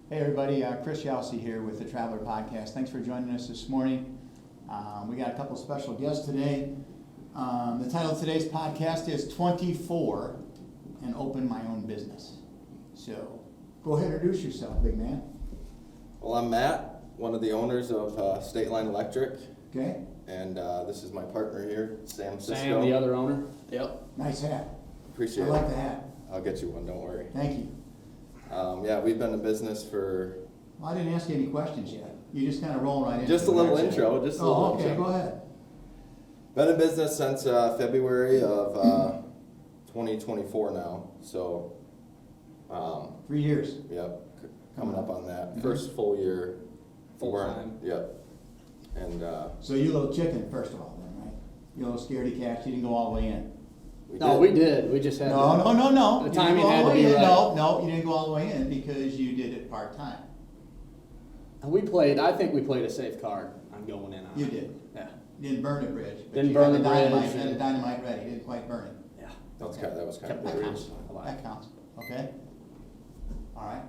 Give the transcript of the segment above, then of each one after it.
Hey everybody, Chris Yelsey here with the Traveler Podcast. Thanks for joining us this morning. We got a couple special guests today. The title of today's podcast is 24 and Open My Own Business. So go ahead and introduce yourself, big man. Well, I'm Matt, one of the owners of Stateline Electric. Okay. And this is my partner here, Sam Cisco. Sam, the other owner. Yep. Nice hat. Appreciate I it. like the hat. I'll get you one, don't worry. Thank you. Yeah, we've been in business for... Well, I didn't ask you any questions yet. You just kind of roll right into Just a it. little intro, just a little Oh, okay, intro. go ahead. Been in business since February of 2024 now, so... 3 years. Yep, coming up on that. Mhm. First full year. Full we're- time. Yep. And So you little chicken, first of all, then, right? You little scaredy cat, you didn't go all the way in. We did. We just had No. The You didn't timing go all had the to way be in. right. No, you didn't go all the way in because you did it part-time. I think we played a safe card on going in on You it. did. Yeah. You didn't burn the bridge. But Didn't you burn had the dynamite, bridge You had the and- dynamite ready, you didn't quite burn it. Yeah. that was kind of Kept the That bridge counts. alive. That counts, okay? All right.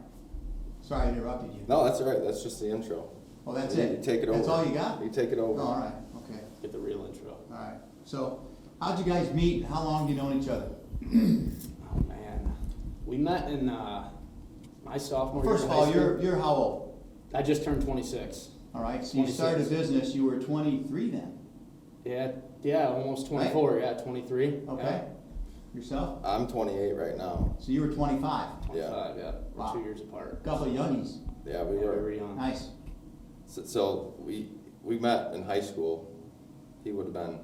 Sorry I interrupted you. No, that's all right. That's just the intro. Well, that's You it. take it over. That's all you got? You take it over. Oh, all right, okay, Get the real intro. all right. So, how'd you guys meet? How long have you known each other? Oh man, we met in my sophomore year. First of high all, school. you're how old? I just turned 26. All right, so you started a 26. business, you were 23 then, Yeah, almost 24. Yeah, 23. okay? Yourself? I'm 28 right now. So you were 25, Yeah. 25. Yeah. We're Wow. 2 years apart. couple of youngies, Yeah, we We were. were young. nice. So we met in high school. He would have been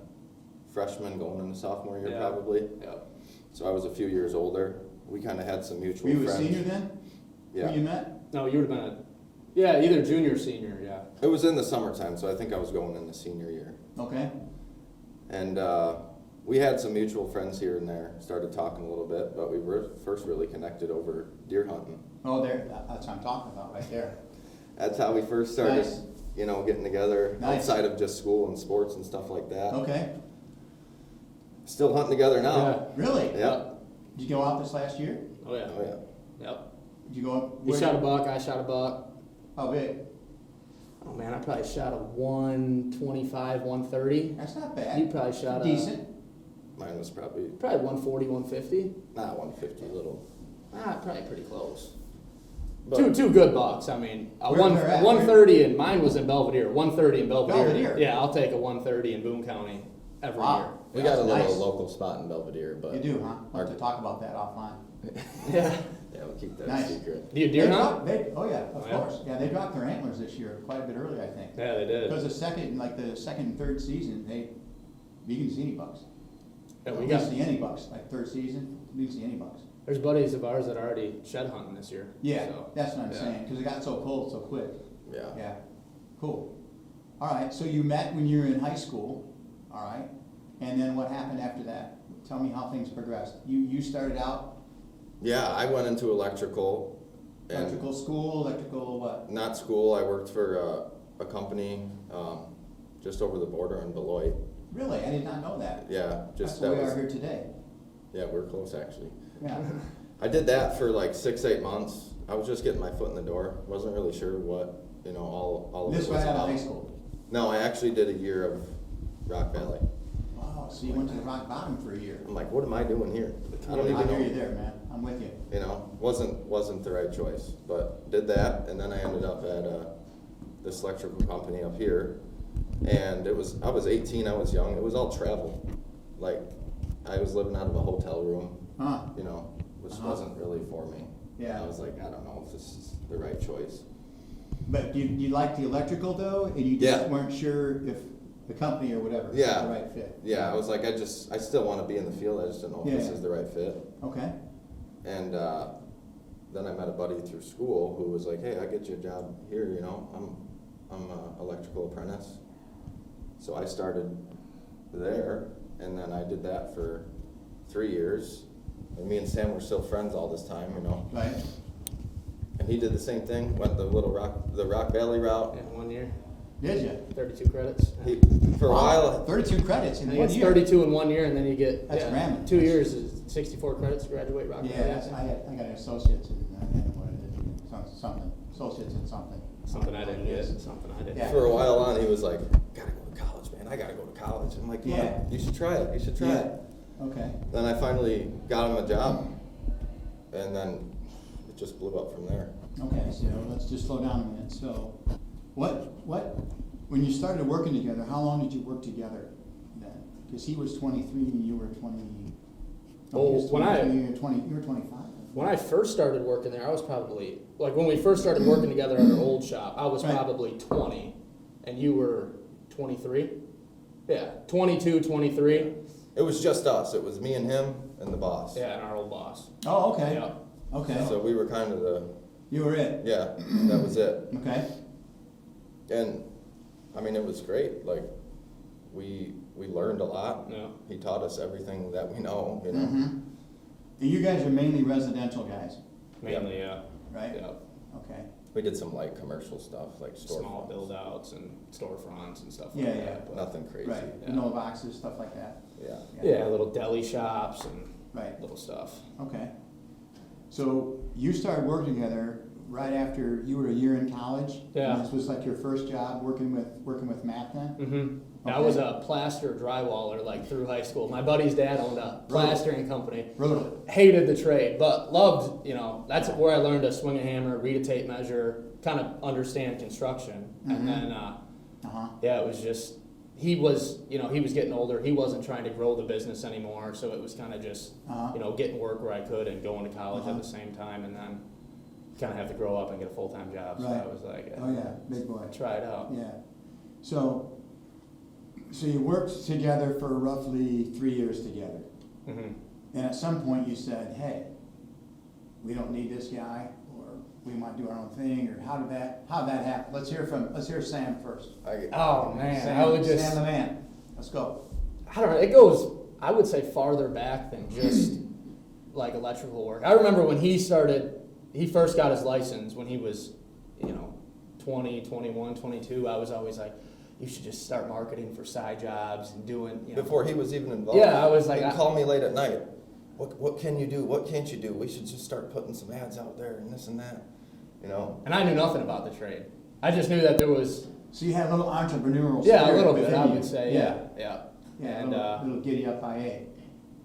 freshman going into sophomore year Yeah. probably. Yep. So I was a few years older. We kind of had some mutual Were you a friends. senior then, Yeah. when you met? No, you would have been either junior or senior. Yeah. It was in the summertime, so I think I was going in the senior year. Okay, And we had some mutual friends here and there. Started talking a little bit, but we were first really connected over deer hunting. oh, there, that's what I'm talking about, right there. That's how we first started, Nice. getting together Nice. outside of just school and sports and stuff like that. Okay, Still hunting together now. Yeah. really? Yeah. Did you go out this last year? Oh yeah. Oh yeah. Yep. Did you go? You shot a buck. I shot a buck. How big? Oh man, I probably shot a 125, 130. That's not bad. You probably shot a Decent. Mine was probably 140, 150. not 150 little. Probably pretty close. But Two good bucks. I mean, Where they're at, 130 and mine was in Belvedere. 130 in Belvedere. Belvedere? Yeah, I'll take a 130 in Boone County every Wow. we That's got a little nice. local spot in Belvedere, but You do, huh? We'll Our- have to talk about that offline. year. Yeah. yeah, we'll keep that Nice. a secret. Do you deer They hunt? oh yeah, of Oh, yeah? course. Yeah, they dropped their antlers this year quite a bit early, I think. Yeah, they did. Because the second and third season, you can see any bucks. Yeah, You we can got. see any bucks, like third season, you can see any bucks. There's buddies of ours that are already shed hunting this year. Yeah, So, that's what I'm yeah. saying, because it got so cold so quick. Yeah. Yeah, cool. All right, so you met when you were in high school, all right? And then what happened after that? Tell me how things progressed. You started out Yeah, I went into electrical. And electrical school, electrical what? not school. I worked for a company just over the border in Beloit. Really? I did not know that. Yeah, That's just where we are here today. Yeah, we're close actually. Yeah. I did that for like 6-8 months. I was just getting my foot in the door. Wasn't really sure what all of This it right was out of about. high school. No, I actually did a year of Rock Valley. Wow, so you went to the rock bottom for a year. I'm like, what am I doing here? I don't even I hear you know. there, man. I'm with you. Wasn't the right choice, but did that, and then I ended up at this electrical company up here, and I was 18, I was young. It was all travel, like I was living out of a hotel room, Huh? which Uh-huh. wasn't really for me. Yeah. I was like, I don't know if this is the right choice. But you liked the electrical though, and you just Yeah. weren't sure if the company or whatever was Yeah. the right fit. Yeah, I was like, I still want to be in the field. I just didn't know if this Yeah. is the right fit. Okay. And then I met a buddy through school who was like, hey, I get you a job here. I'm an electrical apprentice. So I started there, and then I did that for 3 years. And me and Sam were still friends all this time, Right. And he did the same thing, went the Rock Valley route. Yeah, 1 year. Did you? 32 credits. He, for a Wow, while, 32 credits I in think 1 it's year. 32 in 1 year, and then you get That's ramming. 2 years is 64 credits to graduate Rock Yeah, Valley. I got an associate's in I don't know what it is. Something. associates in something. Something I didn't get, something I didn't. Yeah. For a while on, he was like, gotta go to college, man, I gotta go to college. I'm like, Yeah. you should try it, you should try it. Okay. Then I finally got him a job, and then it just blew up from there. Okay, so let's just slow down a minute. So, when you started working together, how long did you work together then? Because he was 23 and you were 20. Oh, he was when I- 23, you were 25. When I first started working there, I was probably, like when we first started working together at our old shop, I was Right. probably 20 and you were 23? Yeah, 22, 23. It was just us, it was me and him and the boss. Yeah, and our old boss. Oh, okay. Yeah. Okay. So we were kind of the, You were it. yeah, that was it. Okay. And, I mean, it was great, like, we learned a lot. Yeah. He taught us everything that we know, you know. Mm-hmm. You guys are mainly residential guys, Mainly, yeah. right? Yeah. Okay. We did some light commercial stuff, like Small storefronts. build outs and storefronts and stuff like Yeah, that. yeah. but- Nothing crazy. Right. Yeah. No boxes, stuff like that. Yeah. Yeah, little deli shops and Right. little stuff. Okay. So you started working together right after you were a year in college? Yeah. And this was like your first job working with Matt then? Mm-hmm. I Okay. was a plaster drywaller like through high school. My buddy's dad owned a plastering company. Really? Hated the trade, but loved, that's where I learned to swing a hammer, read a tape measure, kind of understand construction. Mhm. And then, Uh-huh. yeah, it was just, he was getting older. He wasn't trying to grow the business anymore. So it was kind of just, Uh-huh. getting work where I could and going to college Uh-huh. at the same time. And then kind of have to grow up and get a full-time job. So Right. I was like, Oh, yeah, big boy. try it out. Yeah. So you worked together for roughly 3 years together. Mm-hmm. And at some point you said, hey, we don't need this guy, or we want to do our own thing, or how did that happen? Let's hear Sam first. Oh, man. Sam, I would just, Sam the man. Let's go. I don't know. It goes, I would say, farther back than just like electrical work. I remember when he first got his license when he was, 20, 21, 22. I was always like, you should just start marketing for side jobs and doing, Before he was even involved. Yeah, I was like, He'd call me late at night. What can you do? What can't you do? We should just start putting some ads out there and this and that, And I knew nothing about the trade. I just knew that there was, So you had a little entrepreneurial yeah, a spirit little bit, within I you. would say, yeah. Yeah, And, a little giddy up IA.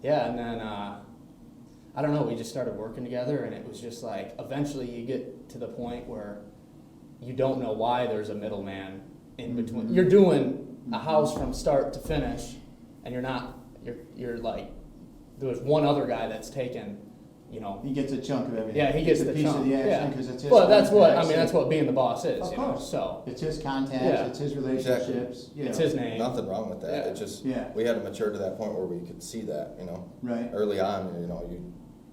yeah, and then, I don't know, we just started working together and it was just like, eventually you get to the point where you don't know why there's a middleman in between. Mhm. You're doing a house from start to finish and you're like, there's one other guy that's taken, He gets a chunk of everything. yeah, he gets a the piece chunk. of the action Yeah. because it's his. Well, that's contacts. what being the boss is, Of course. so It's his contacts, Yeah. it's his relationships. it's his name. Nothing wrong with that. Yeah. It just, Yeah. we had to mature to that point where we could see that, Right, Early on,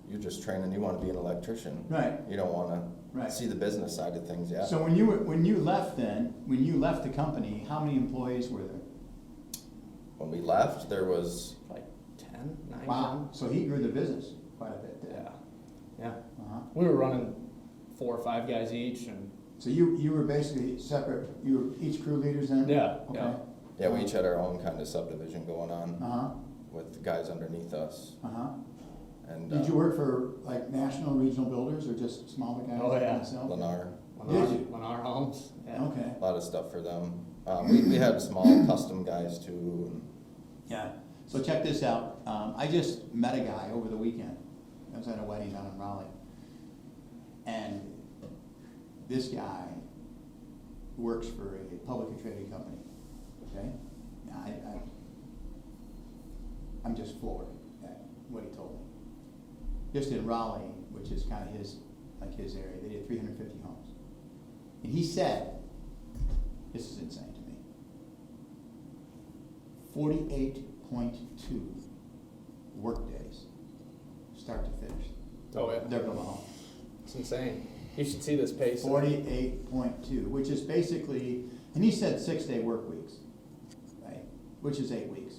you're just training, you want to be an electrician. right, You don't want right. to see the business side of things, yeah. So when you left the company, how many employees were there? When we left, there was, Like 10, 9, Wow, so he grew the business quite a bit 10. then. Yeah. Uh-huh. We were running 4 or 5 guys each and So you were basically separate, you were each crew leaders then? yeah. Okay. yeah, we each had our own kind of subdivision going on Uh-huh, with the guys underneath us. uh-huh. And Did you work for like national, regional builders or just smaller guys Oh, like yeah. myself? Lennar, Did you? Lennar Homes. Yeah. Okay, a lot of stuff for them. We had small custom guys too. yeah. So check this out. I just met a guy over the weekend. I was at a wedding down in Raleigh. And this guy works for a publicly traded company, okay? Now, I'm just floored at what he told me. Just in Raleigh, which is kind of his area, they did 350 homes. And he said, this is insane to me, 48.2 work days, start to finish. Oh yeah. They're below. It's insane. You should see this pace. 48.2, which is basically, and he said 6-day work weeks, right? Which is 8 weeks.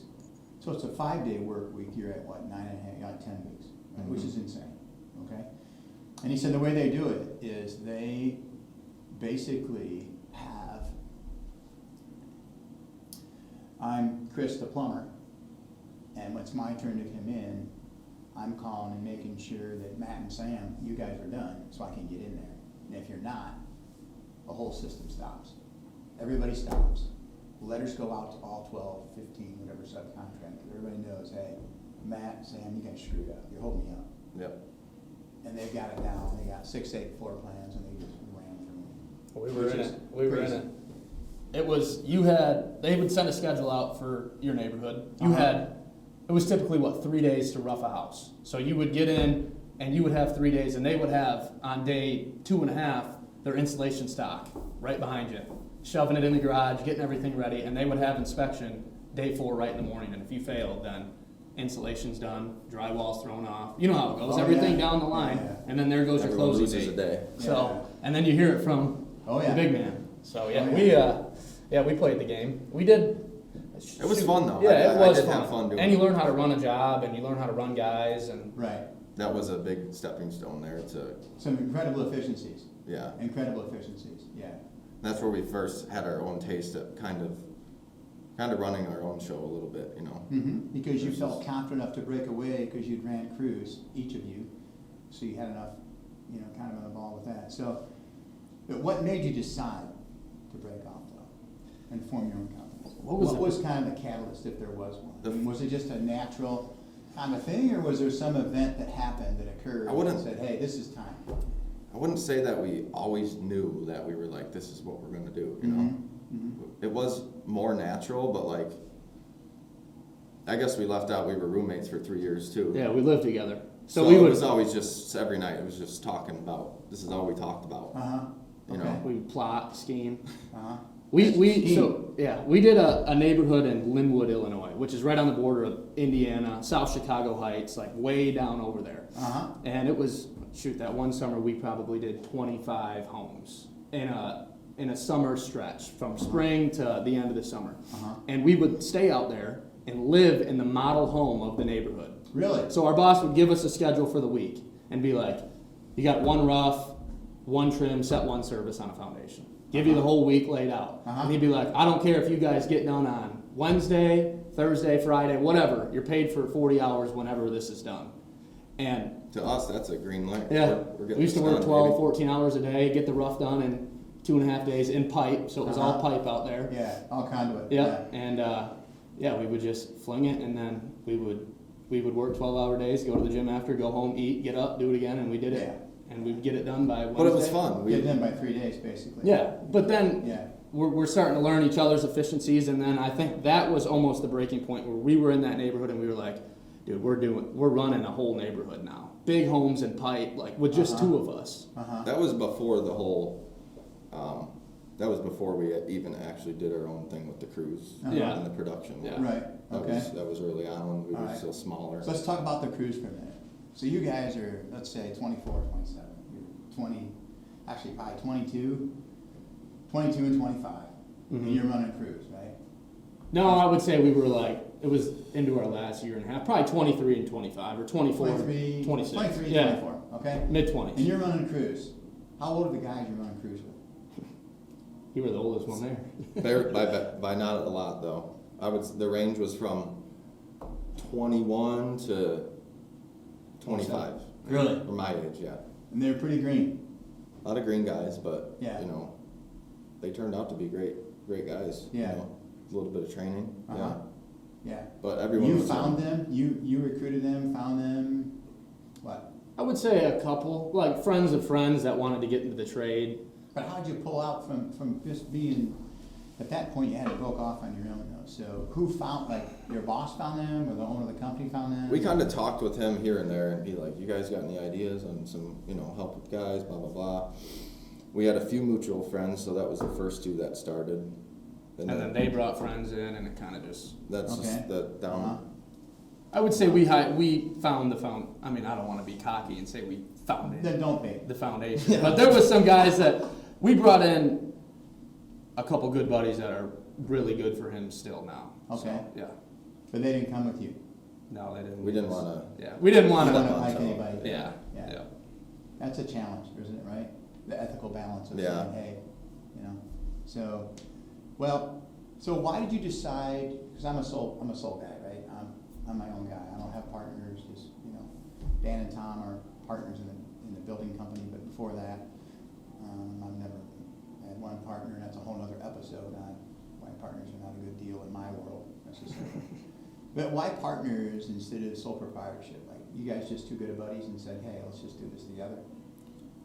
So it's a 5-day work week, you're at what, 9.5, 10 weeks, right? Which is insane, okay? And he said the way they do it is they basically have, I'm Chris the plumber, and when it's my turn to come in, I'm calling and making sure that Matt and Sam, you guys are done, so I can get in there. And if you're not, whole system stops. Everybody stops. Letters go out to all 12, 15, whatever subcontractor. Everybody knows, hey, Matt, Sam, you guys screwed up. You're holding me up. Yep. And they've got it down. They got 6, 8 floor plans, and they just ran through them. We were Which in is it. We were in crazy. it. It was, they would send a schedule out for your neighborhood. It was typically, 3 days to rough a house. So you would get in, and you would have 3 days, and they would have, on day 2.5, their installation stock right behind you, shoving it in the garage, getting everything ready, and they would have inspection day 4 right in the morning. And if you failed, then installation's done, drywall's thrown off. You know how it goes. Oh, everything yeah. down the line, Yeah. and then there goes your Everyone closing loses date. a day. So, and then you hear it from Oh, yeah. the big man. So yeah, Oh, yeah. we played the game. We did. It was fun though. Yeah, it I was did fun. have fun doing And you it. learn how to run a job, and you learn how to run guys, and Right. That was a big stepping stone there to, Some incredible efficiencies. yeah. Incredible efficiencies, yeah. That's where we first had our own taste at kind of running our own show a little bit, you know. Because you felt confident enough to break away because you'd ran crews, each of you, so you had enough, kind of involved with that. So, but what made you decide to break off though, and form your own company? What was it? Kind of the catalyst, if there was one? The- I mean, was it just a natural kind of thing, or was there some event that happened that occurred I wouldn't- that said, hey, this is time? I wouldn't say that we always knew that we were like, this is what we're gonna do, you know. It was more natural, but like, I guess we left out, we were roommates for 3 years too. yeah, we lived together. So, So we it would was always just, every night, it was just talking about, this is all we talked about, Uh-huh, you okay. know. we would plot, scheme. Uh-huh. We Scheme. we did a neighborhood in Linwood, Illinois, which is right on the border of Indiana, South Chicago Heights, like way down over there. Uh-huh. And it was, that one summer we probably did 25 homes in a summer stretch from spring to the end of the summer. Uh-huh. And we would stay out there and live in the model home of the neighborhood. Really? So our boss would give us a schedule for the week and be like, you got 1 rough, 1 trim, set 1 service on a foundation. Give you the whole week laid out. Uh-huh. And he'd be like, I don't care if you guys get done on Wednesday, Thursday, Friday, whatever. You're paid for 40 hours whenever this is done. And To us, that's a green light. yeah, We're getting we used to this work done, 12, baby. 14 hours a day, get the rough done in 2.5 days in pipe. So it was all Uh-huh. pipe out there. Yeah, all conduit. Yeah, and we would just fling it, and then we would work 12-hour days, go to the gym after, go home, eat, get up, do it again, and we did it. Yeah. And we'd get it done by Wednesday. But it was fun. Get it in by 3 days, basically. Yeah, but then Yeah. we're starting to learn each other's efficiencies, and then I think that was almost the breaking point where we were in that neighborhood and we were like, dude, we're running a whole neighborhood now, big homes and pipe, like with just Uh-huh. 2 of us. Uh-huh. That was before the whole, that was before we even actually did our own thing with the crews Yeah. and the production. Yeah. Right, okay. That was early on when we All were right. still smaller. So let's talk about the crews for a minute. So you guys are, let's say, 24, 27. You're 20, actually probably 22 and 25. And you're running crews, right? No, I would say we were like, it was into our last year and a half, probably 23 and 25, or 24, 23, 26. 23, Yeah. 24, okay? And Mid-20s. you're running crews. How old are the guys you're running crews with? You were the oldest one there. By not a lot though. The range was from 21 to 25. Really? For my age, yeah. And they're pretty green. A lot of green guys, but Yeah. you know, they turned out to be great guys. Yeah. You know, a little bit of training. Uh-huh. Yeah. But everyone You was found them? You recruited them, found them? What? I would say a couple, like friends of friends that wanted to get into the trade. But how'd you pull out from just being, at that point you had it broke off on your own though, so who found, like, your boss found them, or the owner of the company found them? We kind of talked with him here and there and be like, you guys got any ideas on some, help with guys, blah, blah, blah. We had a few mutual friends, so that was the first 2 that started. And then they brought friends in, and it kind of just. That's Okay. just the down. Uh-huh. I would say we found I mean, I don't want to be cocky and say we found it, Then don't be. the foundation. But there was some guys that we brought in, a couple good buddies that are really good for him still now. Okay. So, yeah. But they didn't come with you. No, they didn't. We didn't want to. Yeah, we didn't want You don't to. like anybody. Yeah. Yeah. Yeah. That's a challenge, isn't it, right? The ethical balance of Yeah. saying, hey, so, so why did you decide, because I'm a sole guy, right? I'm my own guy. I don't have partners, just, Dan and Tom are partners in the building company, but before that, I had one But why partners instead of sole proprietorship? Like, you guys just two good buddies and said, hey, let's just do this together?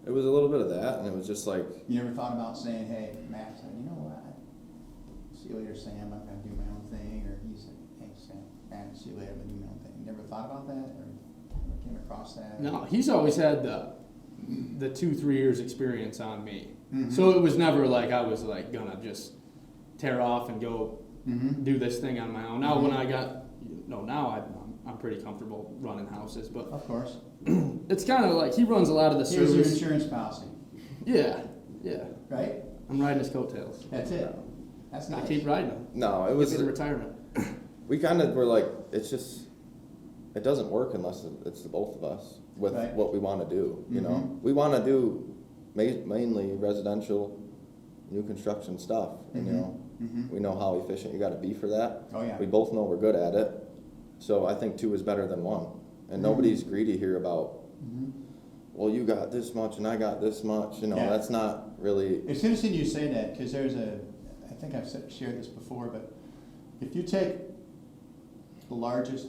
It was a little bit of that, and it was just like, You never thought about saying, hey, Matt said, you know what? See you later, Sam, I'm gonna do my own thing, or he said, hey, Sam, Matt, see you later, I'm gonna do my own thing. You never thought about that, or never came across that? No, he's always had the 2-3 years experience on me. Mhm. So it was never like I was like gonna just tear off and go Mm-hmm. do this thing on my own. Now when I got, now I'm pretty comfortable running houses, but Of course. it's kind of like he runs a lot of the Here's your service. insurance policy, Yeah, right? I'm riding his coattails. That's it. That's I nice. keep riding him. no, it Get was, me to retirement. we kind of were like, it's just, it doesn't work unless it's the both of us with Right. what we want to do, you know? Mhm. We want to do mainly residential, new construction stuff, and you Mhm. know, Mhm. we know how efficient you got to be for that. Oh, yeah. We both know we're good at it, so I think 2 is better than 1. And Mhm. nobody's greedy here about, Mhm. well, you got this much and I got this much, you know, Yeah. that's not really, It's interesting you say that, because I think I've shared this before, but if you take the largest,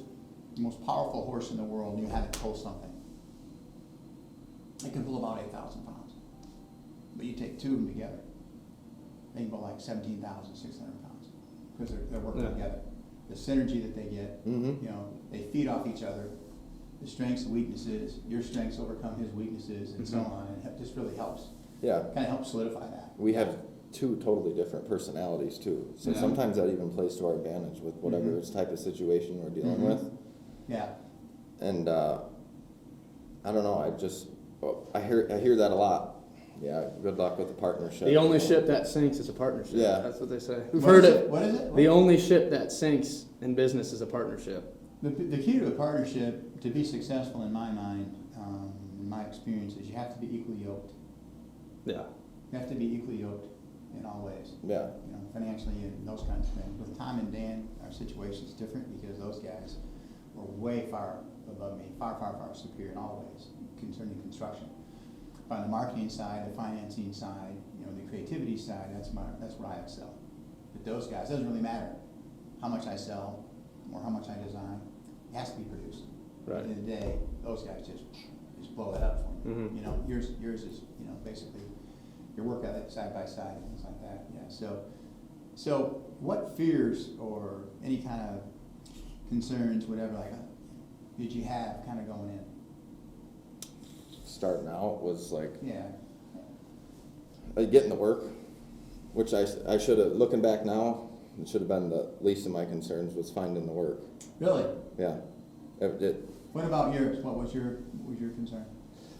most powerful horse in the world and you have it pull something, it can pull about 8,000 pounds. But you take 2 of them together, they can pull like 17,600 pounds, because they're working Yeah. together. The synergy that they get, Mhm. you know, they feed off each other, the strengths and weaknesses, your strengths overcome his weaknesses, and so Mhm. on, and it just really helps, yeah. kind of helps solidify that. We have 2 totally different personalities too, so Yeah. sometimes that even plays to our advantage with whatever Mhm. type of situation we're dealing Mhm. with. Yeah. And I don't know, I hear that a lot. Yeah, good luck with the partnership. The only ship that sinks is a partnership. Yeah. That's what they say. We've What heard is it. What is it? The only ship that sinks in business is a partnership. The key to a partnership, to be successful in my mind, in my experience, is you have to be equally yoked. Yeah. You have to be equally yoked in all ways, Yeah, you know, financially and those kinds of things. With Tom and Dan, our situation's different because those guys were way far above me, far, far, far superior in all ways concerning construction. But on the marketing side, the financing side, you know, the creativity side, that's where I excel. But those guys, it doesn't really matter how much I sell or how much I design, it has to be produced. Right. At the end of the day, those guys just blow it up for me. Mhm. You know, yours is, you know, basically your work ethic side by side and things like that. Yeah. So what fears or any kind of concerns, whatever, like, did you have kind of going in? starting out was like Yeah. getting to work, which I should have, looking back now, it should have been the least of my concerns was finding the work. Really? Yeah, it What about yours? What was your concern?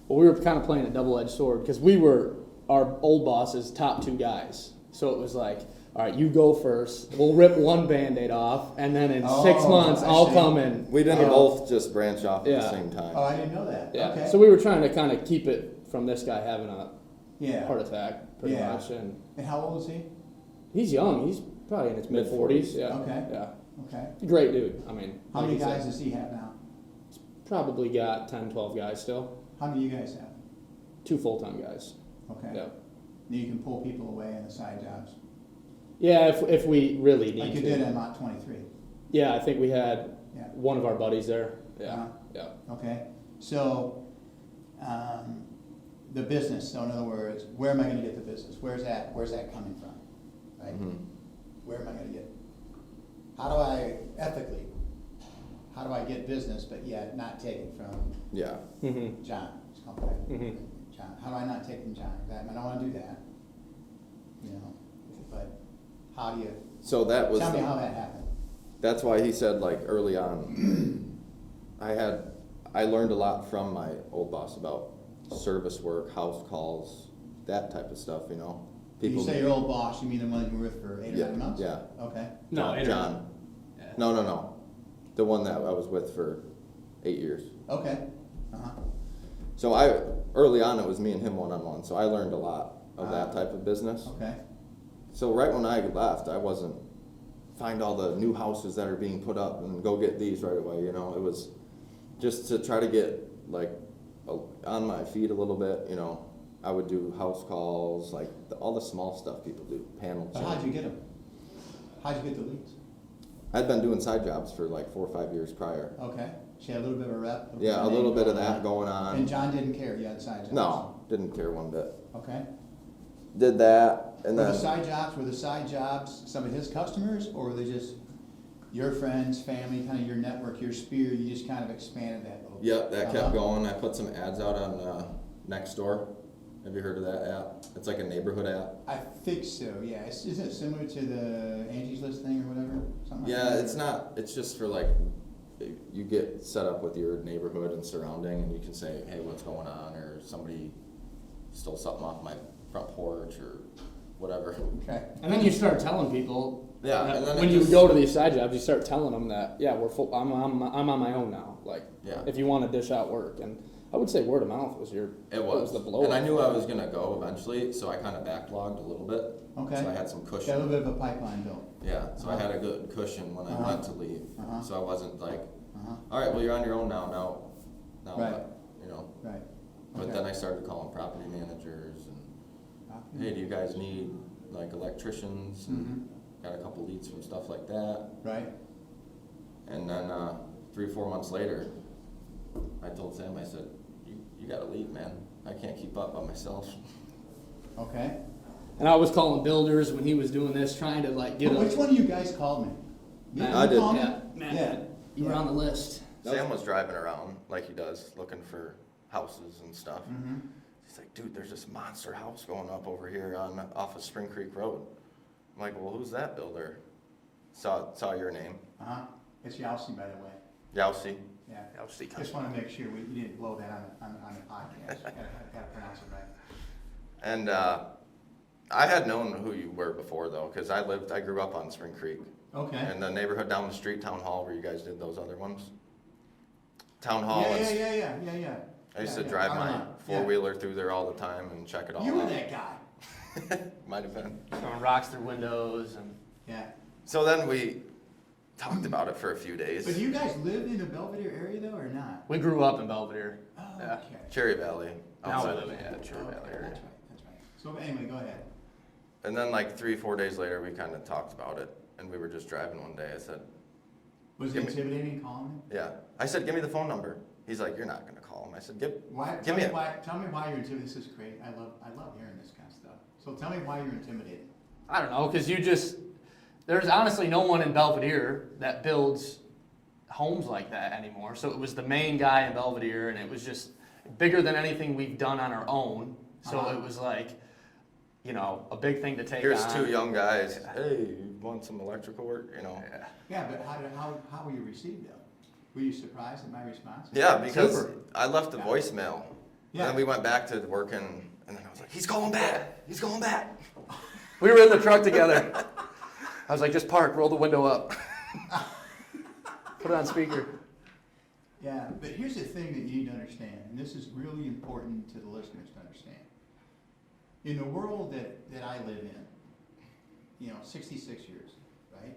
Well, we were kind of playing a double-edged sword because we were our old boss's top 2 guys. So it was like, all right, you go first. We'll rip one Band-Aid off, and then in 6 months, I I'll see. come in. we didn't you know. both just branch off at Yeah. the same time. Oh, I didn't know that. Yeah. Okay. So we were trying to kind of keep it from this guy having a Yeah. heart attack, pretty Yeah. much. And And how old is he? he's young. He's probably in his mid-40s. Yeah. Okay. Yeah. Okay. Great dude. I mean, How like many you said, guys does he have now? Probably got 10, 12 guys still. How many do you guys have? 2 full-time guys. Okay. Yeah. Then you can pull people away in the side jobs. Yeah, if we really need Like you to. did at Mott 23. Yeah, I think we had Yeah. one of our buddies there. Yeah. Uh-huh. Yeah. Okay. So, the business, so in other words, where am I gonna get the business? Where's that coming from? Right? Mhm. Where am I gonna get? How do I, ethically, how do I get business but yet not take it from Yeah, Mm-hmm. John? Let's call it that. Mhm. John, how do I not take it from John? I don't wanna do that. You know, but how do you, so that was tell me how that happened. that's why he said like early on, I learned a lot from my old boss about service work, house calls, that type of stuff, you know. When you say your old boss, you mean the one you were with for 8 or 9 months? Yeah. Okay. No, John. Yeah. No. The one that I was with for 8 years. Okay. Uh-huh. So early on it was me and him one-on-one, so I learned a lot of that type of business. Okay. So right when I left, I wasn't find all the new houses that are being put up and go get these right away, you know. It was just to try to get like on my feet a little bit, you know. I would do house calls, like all the small stuff people do, panel But change. how'd you get them? How'd you get the leads? I'd been doing side jobs for like 4 or 5 years prior. Okay. She had a little bit of a rep. Yeah, a little bit of that going on. And John didn't care. You had side jobs. No, didn't care one bit. Okay. Did that, and Were then the side jobs some of his customers, or were they just your friends, family, kind of your network, your sphere? You just kind of expanded that a little bit. Yep, that kept going. I put some ads out on Nextdoor. Have you heard of that app? It's like a neighborhood app. I think so. Yeah. Isn't it similar to the Angie's List thing or whatever? Something like Yeah, that? it's not. It's just for like, you get set up with your neighborhood and surrounding, and you can say, hey, what's going on, or somebody stole something off my front porch, or whatever. Okay. And then you start telling people. Yeah, that and then when it you just- go to these side jobs, you start telling them that we're full. I'm on my own now. Like, Yeah. if you want to dish out work, and I would say word of mouth was It was the blow. and I knew I was gonna go eventually, so I kind of backlogged a little bit. Okay. So I had some Got a cushion. little bit of a pipeline built. Yeah, so I had a good cushion when I Uh-huh. went to leave. Uh-huh. So I wasn't like, Uh-huh. all right, well, you're on your own now. Now Right. what? You know. Right. But Okay. then I started calling property managers and, hey, do you guys need like electricians? And Mm-hmm. got a couple leads from stuff like that. Right. And then 3 or 4 months later, I told Sam, I said, you gotta leave, man. I can't keep up by myself. Okay. And I was calling builders when he was doing this, trying to like get. Which one of you guys called me? You I did. called me? Yeah, Matt, Yeah. you were on the list. Sam was driving around like he does, looking for houses and stuff. Mm-hmm. He's like, dude, there's this monster house going up over here off of Spring Creek Road. I'm like, well, who's that builder? Saw your name. Uh-huh. It's Yowsi, by the way. Yowsi. Yeah. I'll see. Just want to make sure we didn't blow that on the podcast. Gotta pronounce it right. And I had known who you were before though, because I grew up on Spring Creek. Okay. And the neighborhood down the street, Town Hall, where you guys did those other ones. Town Hall. Yeah. I used to Yeah, drive my yeah. four-wheeler through there all the time and check it all You were out. that guy. Might have been. Throwing rocks through windows and. Yeah. So then we talked about it for a few days. But do you guys live in the Belvedere area though, or not? We grew up in Belvedere. Oh, Yeah. okay. Cherry Valley. Now outside we of live in it. Cherry Okay, Valley area. That's right. So anyway, go ahead. And then like 3 or 4 days later, we kind of talked about it. And we were just driving one day. I said, Was it Give me- intimidating calling me? yeah. I said, give me the phone number. He's like, you're not going to call him. I said, Why? Give Tell me me it. why. Tell me why you're intimidated. This is great. I love hearing this kind of stuff. So tell me why you're intimidated. I don't know, because there's honestly no one in Belvedere that builds homes like that anymore. So it was the main guy in Belvedere, and it was just bigger than anything we've done on our own. So Uh-huh. it was like, a big thing to take here's on. 2 young guys. Hey, you want some electrical work? You know. Yeah. Yeah, but how were you received though? Were you surprised at my response? Yeah, because Super. I left a Yeah. voicemail. Yeah. And then we went back to working, and then I was like, he's calling back. He's calling back. We were in the truck together. I was like, just park, roll the window up. Put it on speaker. Yeah, but here's the thing that you need to understand, and this is really important to the listeners to understand. In the world that I live in, 66 years, right?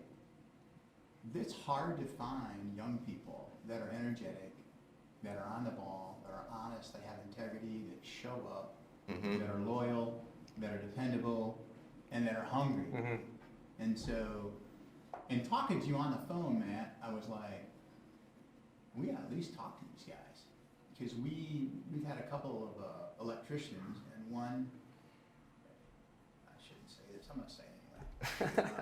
It's hard to find young people that are energetic, that are on the ball, that are honest, that have integrity, that show up, Mm-hmm. that are loyal, that are dependable, and that are hungry. Mm-hmm. And so, in talking to you on the phone, Matt, I was like, we gotta at least talk to these guys. Because we've had a couple of electricians, and one, I shouldn't say this, I'm gonna say it anyway.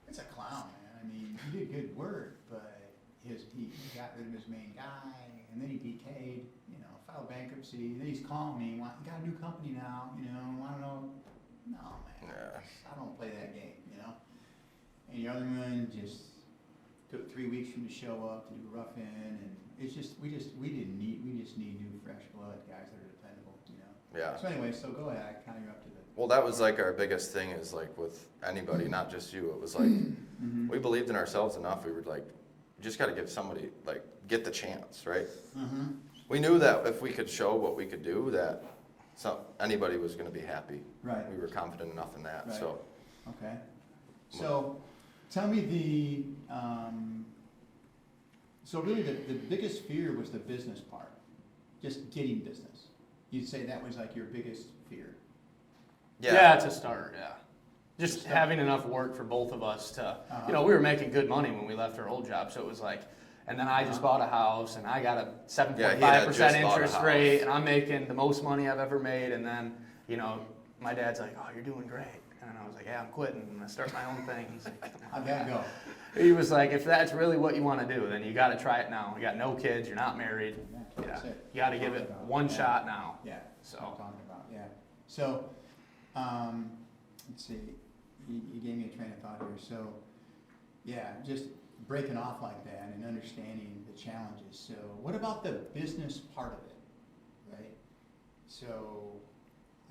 It's a clown, man. I mean, he did good work, but he got rid of his main guy, and then he DK'd, filed bankruptcy. Then he's calling me, he got a new company now, wanna know. No, man, Yeah. I don't play that game, And the other one just took 3 weeks for him to show up to do a rough in, and it's just we just need new fresh blood, guys that are dependable, Yeah. So anyway, so go ahead, I kind of you're up to the. Well, that was like our biggest thing is like with anybody, not just you. It was like, Mm-hmm. we believed in ourselves enough. We were like, you just got to give somebody, like, get the chance, right? Mm-hmm. We knew that if we could show what we could do, that anybody was going to be happy. Right. We were confident enough in that. Right. So, Okay. So, tell me so really the biggest fear was the business part, just getting business. You'd say that was like your biggest fear. Yeah, to start, yeah. Just stuff. having enough work for both of us to, we were making good money when we left our old job, so it was like, and then I just bought a house, and I got a 7.5% interest rate, and I'm making the most money I've ever made, and then, my dad's like, oh, you're doing great. And I was like, yeah, I'm quitting, I'm gonna start my own thing. He's like, How'd that go? he was like, if that's really what you want to do, then you got to try it now. You got no kids, you're not married. Yeah, That's it. you got to give it one shot now. Yeah, So. that's what I'm talking about, yeah. So, let's see, you gave me a train of thought here. So, yeah, just breaking off like that and understanding the challenges. So what about the business part of it, right? So,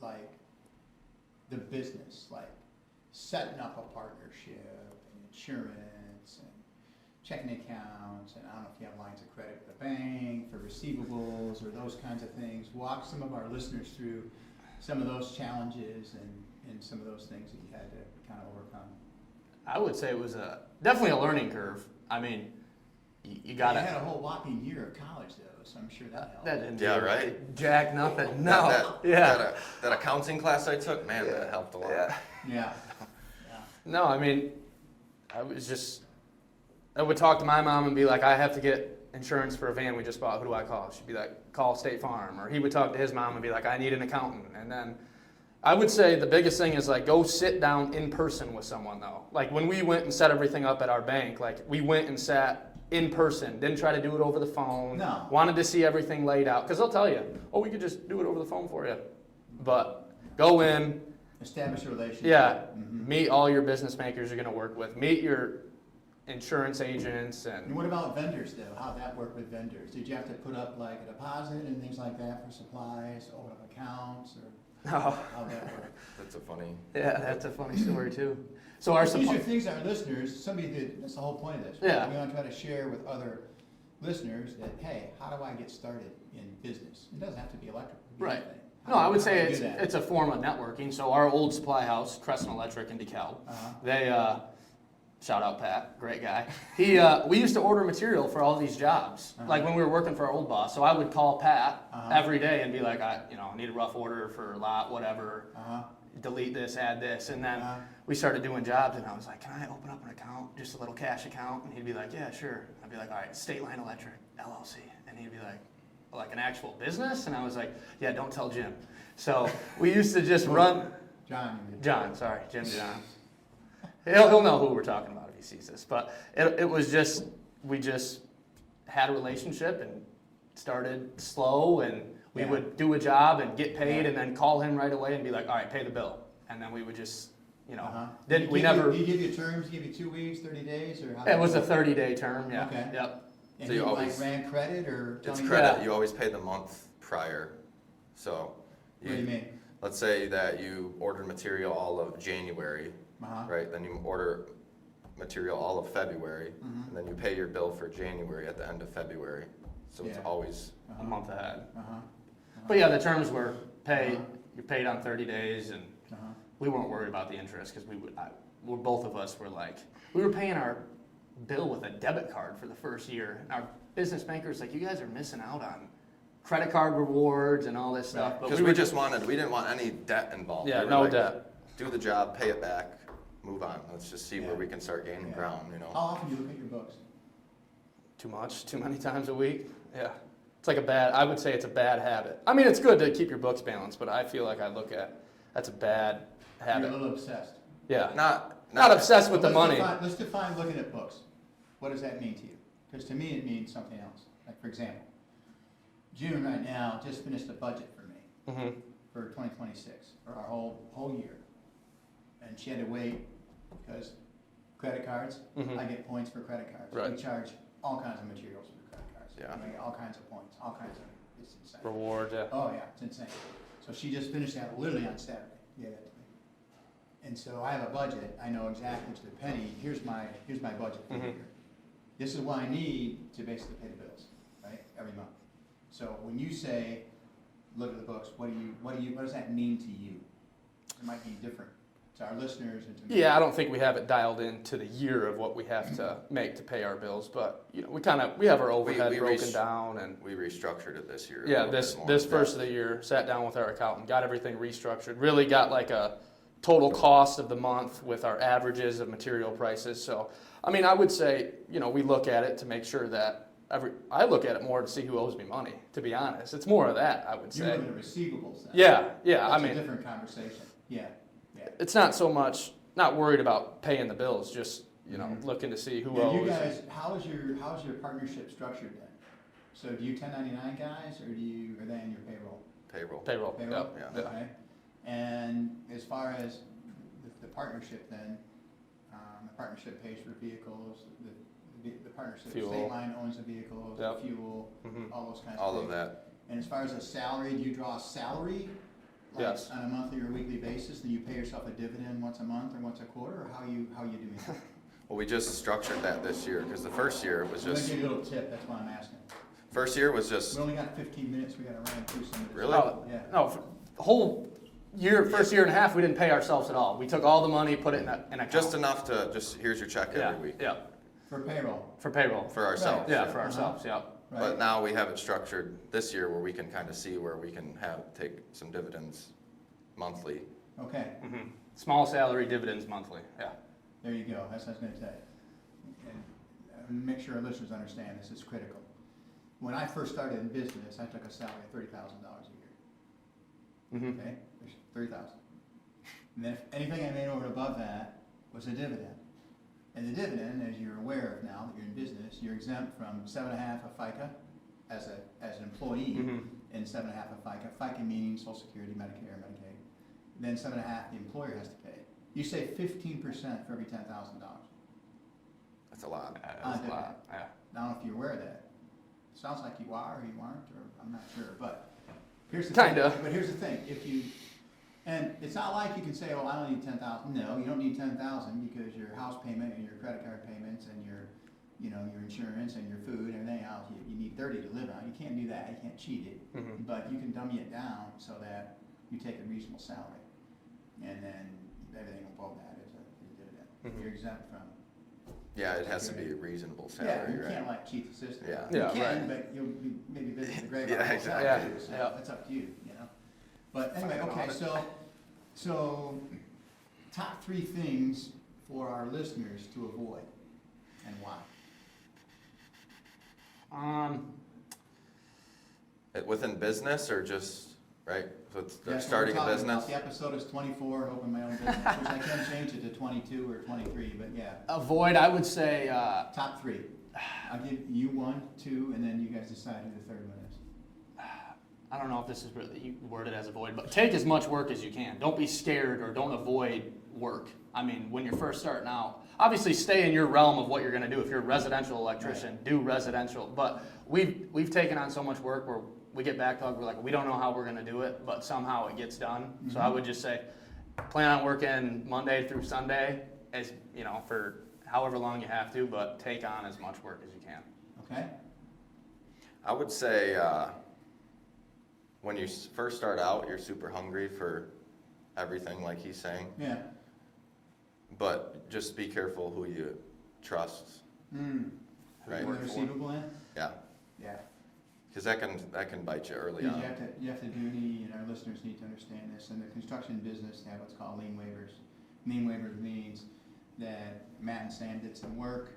like, the business, like setting up a partnership and insurance and checking accounts, and I don't know if you have lines of credit with the bank for receivables or those kinds of things. Walk some of our listeners through some of those challenges and some of those things that you had to kind of overcome. I would say it was definitely a learning curve. I mean, you got You to. had a whole whopping year of college though, so I'm sure that helped. That didn't Yeah, do right? Jack, nothing. No. That accounting class I took, man, that helped a lot. Yeah. Yeah. No, I mean, I would talk to my mom and be like, I have to get insurance for a van we just bought. Who do I call? She'd be like, call State Farm. Or he would talk to his mom and be like, I need an accountant. And then I would say the biggest thing is like go sit down in person with someone though. Like when we went and set everything up at our bank, like we went and sat in person, didn't try to do it over the phone. No. Wanted to see everything laid out. Because they'll tell you, oh, we could just do it over the phone for you. But go in, Establish a relationship. yeah, Mhm. meet all your business makers you're going to work with. Meet your insurance agents And and what about vendors though? How'd that work with vendors? Did you have to put up like a deposit and things like that for supplies, open up accounts, or oh, how'd that work? That's a funny. yeah, that's a funny story too. So our These are supply, things our listeners, that's the whole point of this. Right? Yeah. We want to try to share with other listeners that, hey, how do I get started in business? It doesn't have to be electrical. It could be Right. anything. no, I would How do say do that? it's a form of networking. So our old supply house, Crescent Electric in DeKalb, Uh-huh. they shout out Pat, great guy. We used to order material for all these jobs, Uh-huh. like when we were working for our old boss. So I would call Pat Uh-huh. every day and be like, I need a rough order for a lot, whatever. Uh-huh. Delete this, add this, and then Uh-huh. we started doing jobs, and I was like, can I open up an account, just a little cash account? And he'd be like, yeah, sure. I'd be like, all right, Stateline Electric, LLC. And he'd be like an actual business? And I was like, yeah, don't tell Jim. So we used to just run, John, you mean. John, sorry, Jim John. He'll know who we're talking about if he sees this. But it was just, we just had a relationship and started slow, and we Yeah. would do a job and get paid Yeah. and then call him right away and be like, all right, pay the bill. And then we would just, Uh-huh. didn't, we Did he never, give you terms, give you 2 weeks, 30 days, or how? it was a 30-day term, yeah. Okay. Yep. And So he you like always- ran credit or? It's tell me- credit. Yeah. You always pay the month prior. So, What do you mean? let's say that you ordered material all of January, Uh-huh. right? Then you order material all of February, Mhm. and then you pay your bill for January at the end of February. So it's Yeah. always A month ahead. Uh-huh. But yeah, the terms were Uh-huh. you're paid on 30 days, and Uh-huh. we weren't worried about the interest because both of us were like, we were paying our bill with a debit card for the first year. And our business banker's like, you guys are missing out on credit card rewards and all this stuff. But because we didn't want any debt involved. Yeah, We were no like, debt. Do the job, pay it back, move on. Let's just see Yeah. where we can start gaining Yeah. ground. How often do you look at your books? Too much, too many times a week. Yeah. It's like I would say it's a bad habit. I mean, it's good to keep your books balanced, but I feel like that's a bad You're a habit. little obsessed. Yeah. Not obsessed with the Let's money. Let's define looking at books. What does that mean to you? Because to me, it means something else. Like, for example, June right now just finished a budget for me Mm-hmm. for 2026, for our whole year. And she had to wait because credit cards, Mhm. I get points for credit cards. Right. We charge all kinds of materials for credit cards. Yeah. I get all kinds of points, all kinds of, it's insane. Rewards, yeah. Oh, yeah, it's insane. So she just finished that literally on Saturday. Yeah, that to me. And so I have a budget. I know exactly to the penny. Here's my budget for the Mhm. year. This is what I need to basically pay the bills, right? Every month. So when you say, look at the books, what does that mean to you? It might be different to our listeners and to me. Yeah, I don't think we have it dialed into the year of what we have to make to pay our bills, but we have our overhead we broken down, and We restructured it this year. a yeah, little this bit more this in first depth. of the year, sat down with our accountant, got everything restructured, really got like a total cost of the month with our averages of material prices. So, I mean, I would say, we look at it to make sure that I look at it more to see who owes me money, to be honest. It's more of that, I would say. You're looking at receivables then. Yeah. That's a different conversation. Yeah. It's not so much, not worried about paying the bills, just, looking to see who owes. You guys, how's your partnership structured then? So do you 1099 guys, or are they in your payroll? Payroll. Yep. Yeah. Okay. And as far as the partnership then, the partnership pays for vehicles, the partnership, Fuel. Stateline owns the vehicles, Yep. fuel, Mhm. all those kinds of All things. of that. And as far as a salary, do you draw a salary? Like Yes. on a monthly or weekly basis, then you pay yourself a dividend once a month or once a quarter, or how you doing that? Well, we just structured that this year, because the first year was I'm gonna just, give you a little tip, that's why I'm asking. first year was just, We only got 15 minutes, we gotta run through some of this. Really? Oh, Yeah. no, for the whole first year and a half, we didn't pay ourselves at all. We took all the money, put it in an account. just enough to, here's your check Yeah, every week. yeah, For payroll, for payroll. For ourselves. Yeah, for ourselves, yeah. right? But now we have it structured this year where we can kind of see where we can take some dividends monthly. Okay, Mhm. Small salary dividends monthly, yeah. there you go, that's what I was gonna tell you. And make sure our listeners understand, this is critical. When I first started in business, I took a salary of $30,000 a year, Mhm. okay? There's 30,000. And then if anything I made over and above that was a dividend. And the dividend, as you're aware of now that you're in business, you're exempt from 7.5 of FICA as an employee, Mhm. and 7.5 of FICA. FICA meaning Social Security, Medicare, Medicaid. Then 7.5 the employer has to pay. You save 15% for every $10,000. That's a lot. That's a lot, yeah. I don't know if you're aware of that. Sounds like you are or you aren't, or I'm not sure, but here's the Kinda. thing. But here's the thing, and it's not like you can say, oh, I don't need 10,000. No, you don't need 10,000 because your house payment and your credit card payments and your insurance and your food and everything else, you need 30 to live on. You can't do that, you can't cheat it. Mhm. But you can dummy it down so that you take a reasonable salary. And then everything above that is a dividend. Mhm. You're exempt from. Yeah, it has to be a reasonable Yeah, salary, you right? can't like cheat the system. Yeah. You Yeah, can, right. but you'll be maybe visit the grave. Yeah, on both exactly. sides, Yeah, so yeah. That's up to you, But anyway, okay, so top 3 things for our listeners to avoid and why. Within business or just, right? So it's they're That's what starting we're a talking about. business? The episode is 24, open my own business, which I can change it to 22 or 23, but yeah. Avoid, I would say, Top 3. I'll give you 1, 2, and then you guys decide who the third one is. I don't know if this is really worded as avoid, but take as much work as you can. Don't be scared or don't avoid work. I mean, when you're first starting out, obviously stay in your realm of what you're going to do. If you're a residential electrician, do residential. But we've taken on so much work where we get backlogged. We're like, we don't know how we're going to do it, but somehow it gets done. So I would just say, plan on working Monday through Sunday, as for however long you have to, but take on as much work as you can. Okay? I would say when you first start out, you're super hungry for everything, like he's saying. Yeah. But just be careful who you trust, right? Were the receivable in? Yeah, Yeah. because that can bite you early Because on. you have to do and our listeners need to understand this, in the construction business, they have what's called lien waivers. Lien waivers means that Matt and Sam did some work,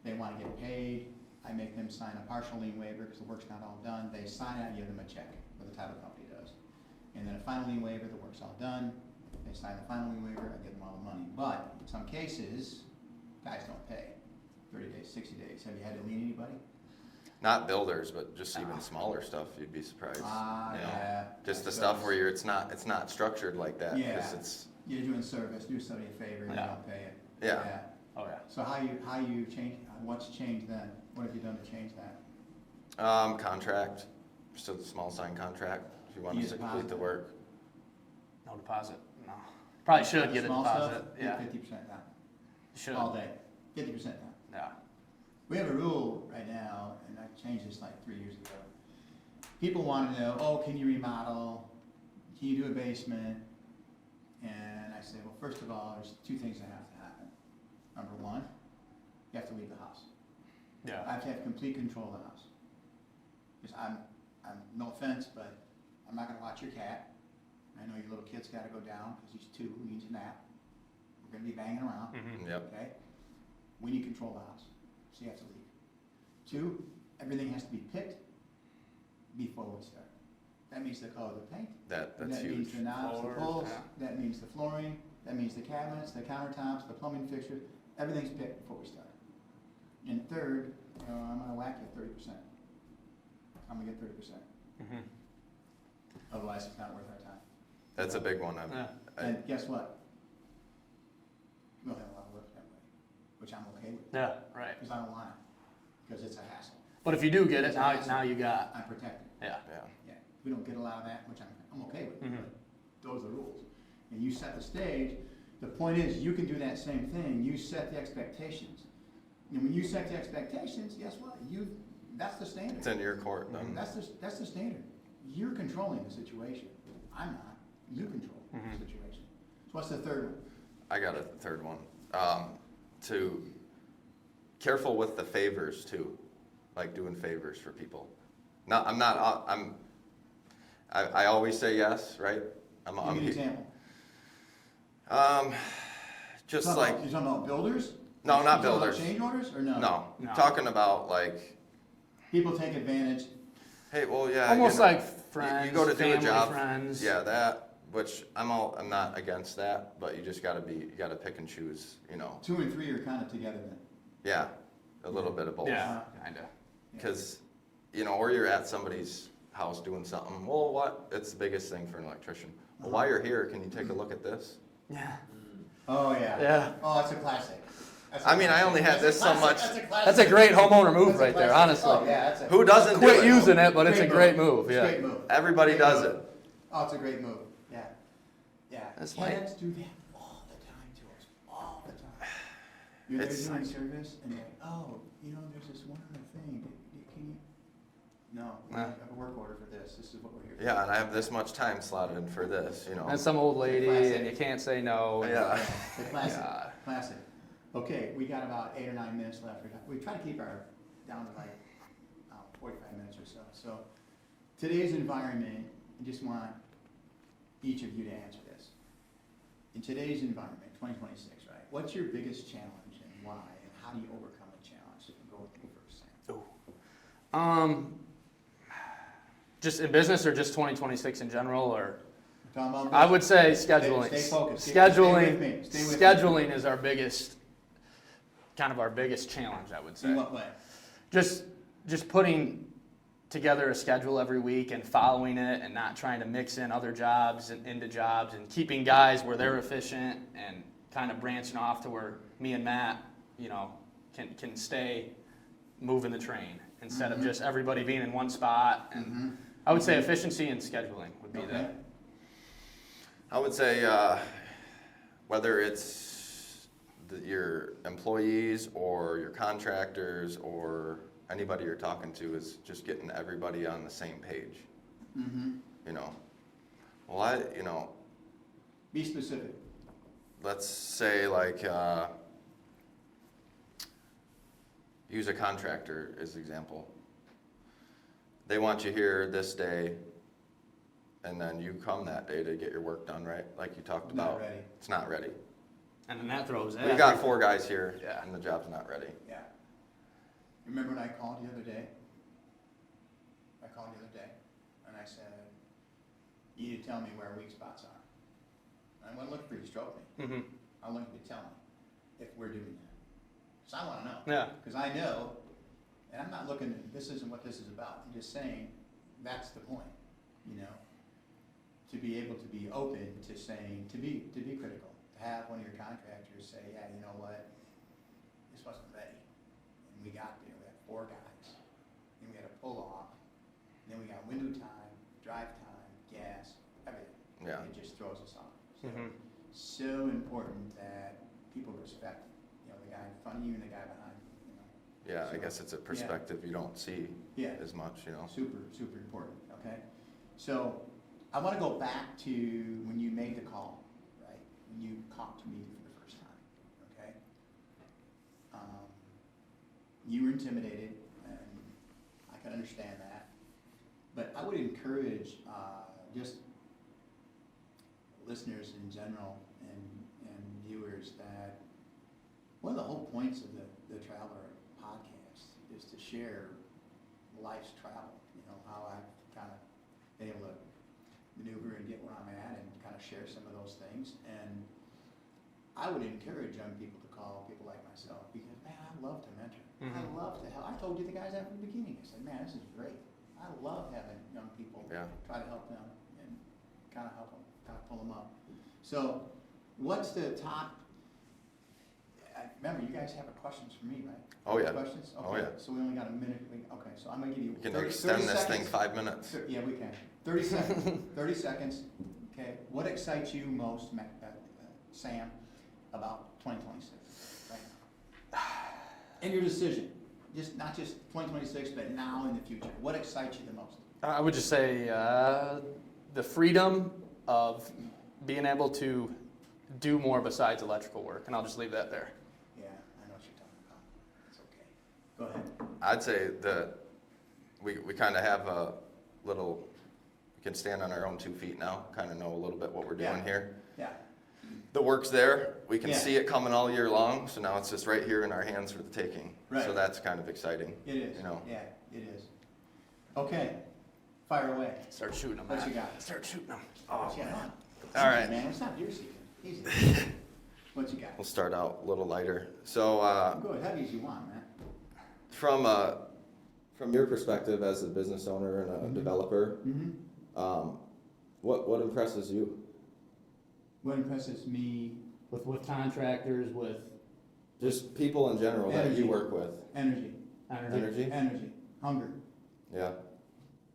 they want to get paid, I make them sign a partial lien waiver because the work's not all done, they sign it, I give them a check, or the title company does. And then a final lien waiver, the work's all done, they sign the final lien waiver, I give them all the money. But in some cases, guys don't pay, 30 days, 60 days. Have you had to lien anybody? Not builders, but just even smaller stuff, you'd be surprised. Yeah. Just the So stuff where it's not structured like that. 'Cause Yeah. it's, You're doing service, do somebody a favor, and you Yeah. don't pay it. Yeah. Oh yeah. So how you change, what's changed then? What have you done to change that? contract, just a small sign contract, if you want You us to complete the deposit. work. No deposit. No. Probably should get a Small deposit. stuff, Yeah. 50% down, Should. all day, 50% down. Yeah. We have a rule right now, and I changed this like 3 years ago. People want to know, oh, can you remodel? Can you do a basement? And I say, well, first of all, there's 2 things that have to happen. Number 1, you have to leave the house. I Yeah. have to have complete control of the house. Because I'm no offense, but I'm not gonna watch your cat. I know your little kid's gotta go down, because he's 2, he needs a nap. We're gonna be banging around. Yep. Okay? We need control of the house, so you have to leave. 2, everything has to be picked before we start. That means the color of the paint. That's That means huge. the knobs, the Floors, pulls, yeah. that means the flooring, that means the cabinets, the countertops, the plumbing fixtures, everything's picked before we start. And 3rd, I'm gonna whack you 30%. I'm gonna get 30%. Otherwise, it's not worth our time. That's a big one. Yeah. And guess what? We'll have a lot of work that way, which I'm okay with, Yeah, right. because I don't want it, because it's a hassle. But if you do get it, It's a now hassle. you got, I'm protected. yeah. Yeah. Yeah, we don't get a lot of that, which I'm okay with, Mhm. but those are the rules. And you set the stage, the point is, you can do that same thing, you set the expectations. And when you set the expectations, guess what? That's the standard. It's in your court then. That's the standard. You're controlling the situation. I'm not. You control the situation. So what's the 3rd one? I got a 3rd one. To careful with the favors too, like doing favors for people. No, I always say yes, right? Give me an example. Just You're like, talking about builders? No, not You're talking about builders. change orders, or no? no, No. talking about like, People take advantage. hey, well, yeah. Almost you know, like friends, you go to do a family job, friends. Yeah, that, which I'm not against that, but you just you gotta pick and choose, 2 and 3 are kind of together then. Yeah, a little bit of both. Yeah, kinda. Because, or you're at somebody's house doing something, well, what? It's the biggest thing for an electrician. Well, while you're here, can you take a look at this? Yeah. Oh, yeah. Yeah. Oh, it's a classic. That's a I mean, I classic. only had That's a this so classic. much- That's a classic. That's a great homeowner move That's a right there, classic. honestly. Oh, yeah, that's a. Who doesn't do Quit it? using it, but it's a great move, It's yeah. a great move. Everybody Great does move. it. Oh, it's a great move. Yeah. Yeah. That's my- Tenants do that all the time to us, all the time. You're there It's- doing service, and they're like, oh, there's this one other thing. Can you? No, I Nah. have a work order for this. This is what we're here for. Yeah, and I have this much time slotted in for this, And some old lady, Classic. and you can't say no. and- Yeah. The classic, God. classic. Okay, we got about 8 or 9 minutes left. We try to keep our down to like 45 minutes or so. So today's environment, I just want each of you to answer this. In today's environment, 2026, right? What's your biggest challenge and why, and how do you overcome a challenge? Go with me first, Sam. Just in business or just 2026 in general, or? We're talking about I would say Stay- scheduling. stay focused. Stay Scheduling. with me. Stay with me. Scheduling is our biggest, kind of our biggest challenge, I would say. in what way? Just putting together a schedule every week and following it, and not trying to mix in other jobs and into jobs, and keeping guys where they're efficient, and kind of branching off to where me and Matt, can stay moving the train instead of just everybody being in one spot. And I would say efficiency and scheduling would be Okay. that. I would say, whether it's your employees or your contractors or anybody you're talking to, is just getting everybody on the same page. Well, Be specific. let's say like, use a contractor as an example. They want you here this day, and then you come that day to get your work done, right? Like you talked Not about. ready. It's not ready. And then that throws We got 4 guys here, Yeah. and the job's not ready. Yeah. Remember when I called the other day? I called the other day, and I said, you need to tell me where weak spots are. I wasn't looking for you to stroke me. Mm-hmm. I want you to tell me if we're doing that. Because I want to know. Yeah. Because I know, and I'm not looking, this isn't what this is about. I'm just saying, that's the point, to be able to be open to saying, to be critical. To have one of your contractors say, yeah, you know what, this wasn't ready. And we got there, we had 4 guys. Then we had a pull off. Then we got window time, drive time, gas, everything. Yeah. It just throws us off. So, Mhm. so important that people respect, the guy in front of you and the guy behind you, Yeah, I So, guess it's a perspective you don't see Yeah. as much, Super, super important, okay? So I want to go back to when you made the call, right? When you talked to me for the first time, okay? You were intimidated, and I can understand that. But I would encourage just listeners in general and viewers that one of the whole points of the Traveler podcast is to share life's travel, how I've kind of been able to maneuver and get where I'm at and kind of share some of those things. And I would encourage young people to call people like myself because, man, I love to mentor. Mm-hmm. I love to help. I told you the guys after the beginning, I said, man, this is great. I love having young people try to help them and kind of help them, kind of pull them up. So what's the top, remember, you guys have questions for me, right? Oh, yeah. Questions? Okay. Oh, yeah. So we only got a minute. Okay, so I'm going to give you We can 30 extend this seconds. thing 5 minutes. Yeah, we can. 30 seconds. 30 seconds. Okay. What excites you most, Sam, about 2026 right now? And your decision, not just 2026, but now in the future. What excites you the most? I would just say the freedom of being able to do more besides electrical work, and I'll just leave that there. Yeah, I know what you're talking about. It's okay. Go ahead. I'd say that we kind of have a little, we can stand on our own 2 feet now, kind of know a little bit what we're doing here. Yeah. The work's there, we can Yeah. see it coming all year long, so now it's just right here in our hands for the taking. Right. So that's kind of exciting. It is. You know. Yeah, it is. Okay. Fire away. Start shooting them. What man. you got? Start shooting them. What you got? All right. Man, it's not your secret. Easy. What you got? We'll start out a little lighter. So Go as heavy as you want, man. from your perspective as a business owner and a developer, Mm-hmm. what impresses you? What impresses me? With contractors, with Just people in general that Energy. you work with. Energy. Energy? Hunger. Yeah.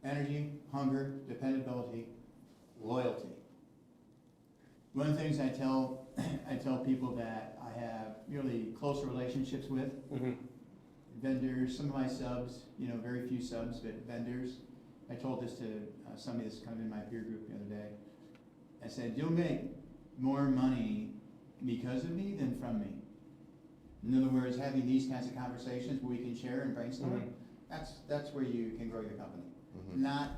Energy, hunger, dependability, loyalty. One of the things I tell people that I have really close relationships with, vendors, some of my subs, very few subs, but vendors. I told this to somebody that's kind of in my peer group the other day. I said, you'll make more money because of me than from me. In other words, having these kinds of conversations where we can share and brainstorm, that's where you can grow your company. Not,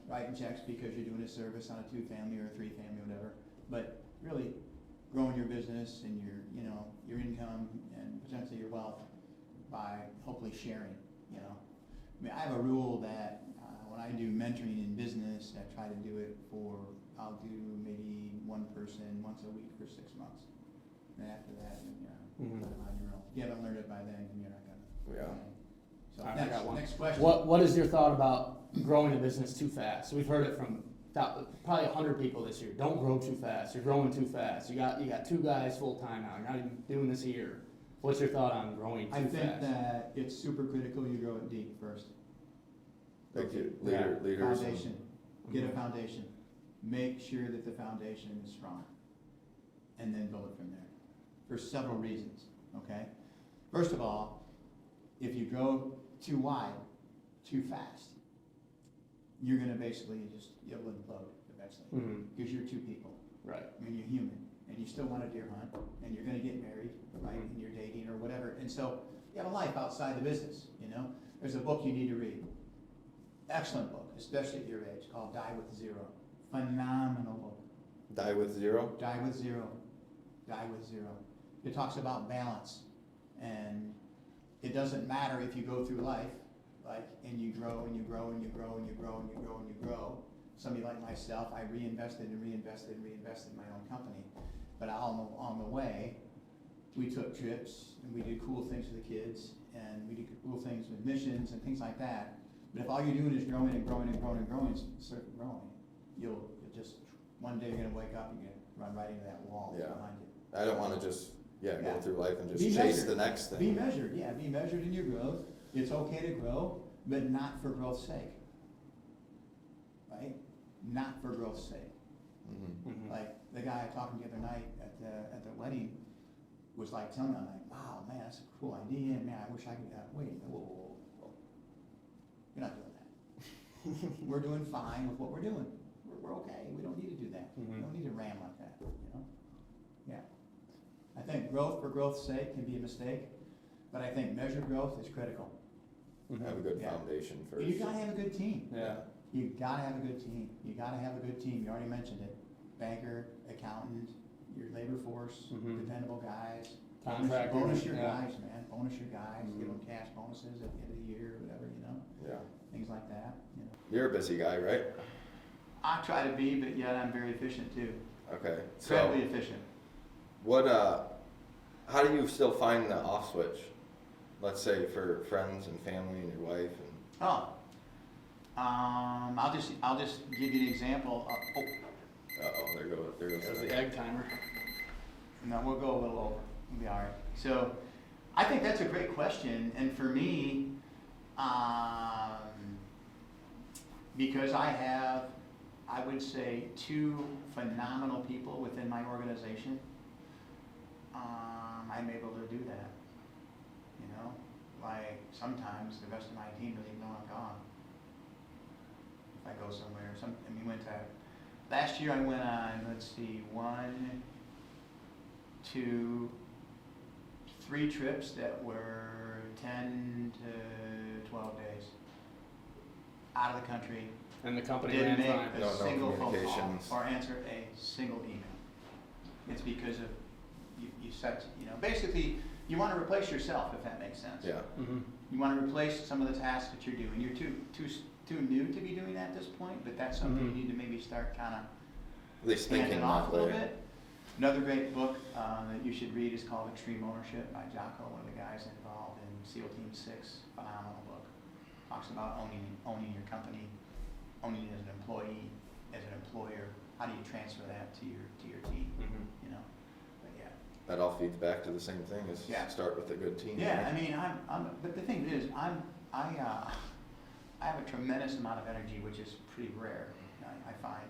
writing checks because you're doing a service on a 2-family or a 3-family or whatever, but really growing your business and your income and potentially your wealth by hopefully sharing, I mean, I have a rule that when I do mentoring in business, I try to do it I'll do maybe one person once a week for 6 months. And after that, you're on your own. If you haven't learned it by then, you're not gonna. Yeah. So All right, I got one. next question. What is your thought about growing a business too fast? So we've heard it from probably 100 people this year. Don't grow too fast. You're growing too fast. You got 2 guys full time now. You're not even doing this a year. What's your thought on growing too fast? I think that it's super critical you grow it deep first. Like Yeah. leaders. Foundation. Get a foundation. Make sure that the foundation is strong. And then build it from there. For several reasons, okay? First of all, if you grow too wide, too fast, you're gonna basically you'll implode eventually. Because you're 2 people. Right. I mean, you're human, and you still want to deer hunt, and you're gonna get married, right, and you're dating or whatever, and so you have a life outside the business, There's a book you need to read. Excellent book, especially at your age, called Die with Zero. Phenomenal book. Die with zero? Die with Zero. Die with Zero. It talks about balance, and it doesn't matter if you go through life, and you grow, and you grow, and you grow, and you grow, and you grow, and you grow. Somebody like myself, I reinvested in my own company. But on the way, we took trips, and we did cool things for the kids, and we did cool things with missions and things like that. But if all you're doing is growing and growing and growing and growing, instead of growing, you'll just, one day you're gonna wake up and you're gonna run right into that wall Yeah. behind you. I don't want to just go through life and just Be chase measured. the next thing. Be measured, yeah, be measured in your growth. It's okay to grow, but not for growth's sake. Right? Not for growth's sake. Like the guy I talked to the other night at the wedding was like telling me, I'm like, wow, man, that's a cool idea, man, I wish I could, wait, whoa. You're not doing that. We're doing fine with what we're doing. We're okay, we don't need to do that. We don't need to ram like that, Yeah. I think growth for growth's sake can be a mistake, but I think measured growth is critical. Have a good Yeah. foundation first. You gotta have a good team. Yeah. You gotta have a good team. You gotta have a good team. You already mentioned it. banker, accountant, your labor force, Mhm. dependable guys. Contractor, Bonus your yeah. guys, man, bonus your guys, give them cash bonuses at the end of the year, or whatever, Yeah. things like that, You're a busy guy, right? I try to be, but yet I'm very efficient too, Okay. incredibly efficient. What, how do you still find the off switch? Let's say for friends and family and your wife and, Oh, I'll just give you an example. there goes There's the egg timer. No, we'll go a little over. We'll be all right. So, I think that's a great question, and for me, because I would say, two phenomenal people within my organization, I'm able to do that. Like sometimes the rest of my team doesn't even know I'm gone. If I go somewhere, last year I went on, 1, 2, 3 trips that were 10 to 12 days out of the country. And the company Didn't ran make fine. No a single phone call communications. or answer a single email. It's because of you set, basically you want to replace yourself, if that makes sense. yeah. Mhm. You want to replace some of the tasks that you're doing. You're too new to be doing that at this point, but that's something Mhm. you need to maybe start kind of At least handing thinking off that a little way. bit. Another great book that you should read is called Extreme Ownership by Jocko, one of the guys involved in SEAL Team 6. Phenomenal book. Talks about owning your company, owning it as an employee, as an employer. How do you transfer that to your team? Mhm. But yeah. That all feeds back to the same thing, is Yeah. start with a good team. Yeah, right? I mean, but the thing is, I have a tremendous amount of energy, which is pretty rare, I find.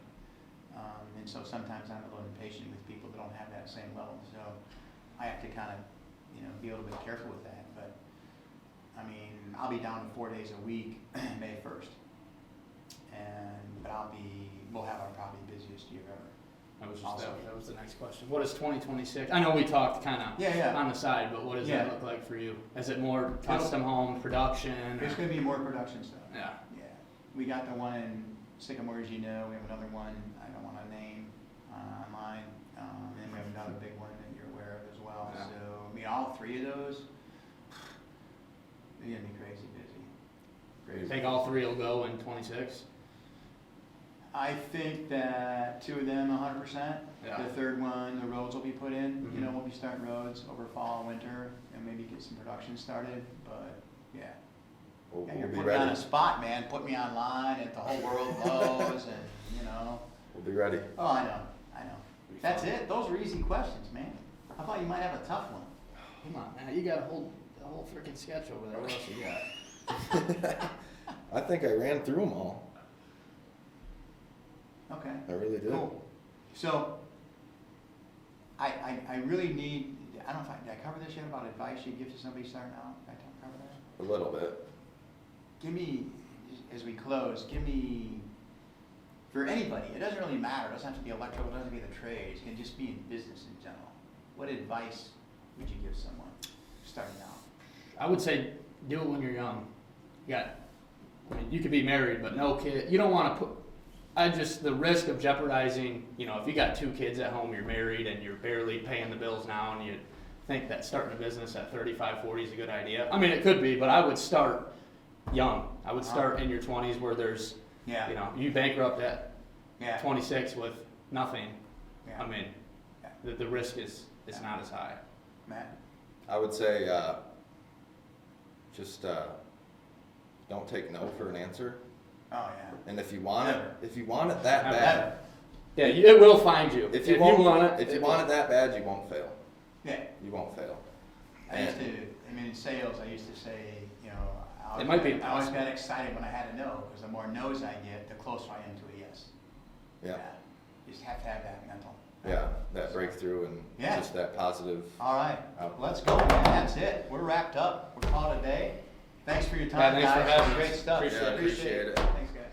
And so sometimes I'm a little impatient with people that don't have that same level, so I have to kind of, be a little bit careful with that. But, I mean, I'll be down 4 days a week, May 1st. But we'll have our probably busiest year ever. That was the next question. What is 2026? I know we talked kind of Yeah. on the side, but what does Yeah. that look like for you? Is it more custom home production? There's gonna be more production stuff. Yeah. Yeah, we got the one in Sycamore, as you know. We have another one, I don't want to name, online. And we have another big one that you're aware of as well. Yeah. So, I mean, all 3 of those, they're gonna be crazy busy. You think all 3 will go in 26? I think that 2 of them, 100%. Yeah. The third one, the roads will be put in. Mhm. We'll be starting roads over fall, winter, and maybe get some production started. But yeah, We'll yeah, you're be putting me on ready. a spot, man. Put me online at the whole world knows, and We'll be ready. Oh, I know. That's it. Those are easy questions, man. I thought you might have a tough one. Come on, man. You got a whole freaking sketch over there. What else you got? I think I ran through them all. Okay. I really did. Cool. So, I really need. I don't know if did I cover this yet about advice you give to somebody starting out. Did I cover that? A little bit. Give me, as we close, for anybody, it doesn't really matter, it doesn't have to be electrical, it doesn't have to be the trades, it can just be in business in general. What advice would you give someone starting out? I would say do it when you're young. You could be married, but no kid. You don't want to put, the risk of jeopardizing, if you got 2 kids at home, you're married and you're barely paying the bills now, and you think that starting a business at 35, 40 is a good idea. I mean, it could be, but I would start young. I would start in your 20s where there's, you bankrupt at 26 with nothing. Yeah. I mean, the risk is not as high. Matt? I would say, just don't take no for an answer. Oh, yeah. And if you want Never. it that Never. bad, Yeah, it will find you. if you want it that bad, you won't fail. Yeah. You won't fail. In sales, I used to say, I It might be always impossible. got excited when I had a no, because the more no's I get, the closer I am to a yes. Yeah. You just have to have that mental. Yeah, that breakthrough and Yeah. just that positive. All right, outlook. let's go, man. That's it. We're wrapped up. We're called a day. Thanks for your time, Yeah, thanks for guys. having us. Great stuff. Appreciate it. Appreciate it. Thanks, guys.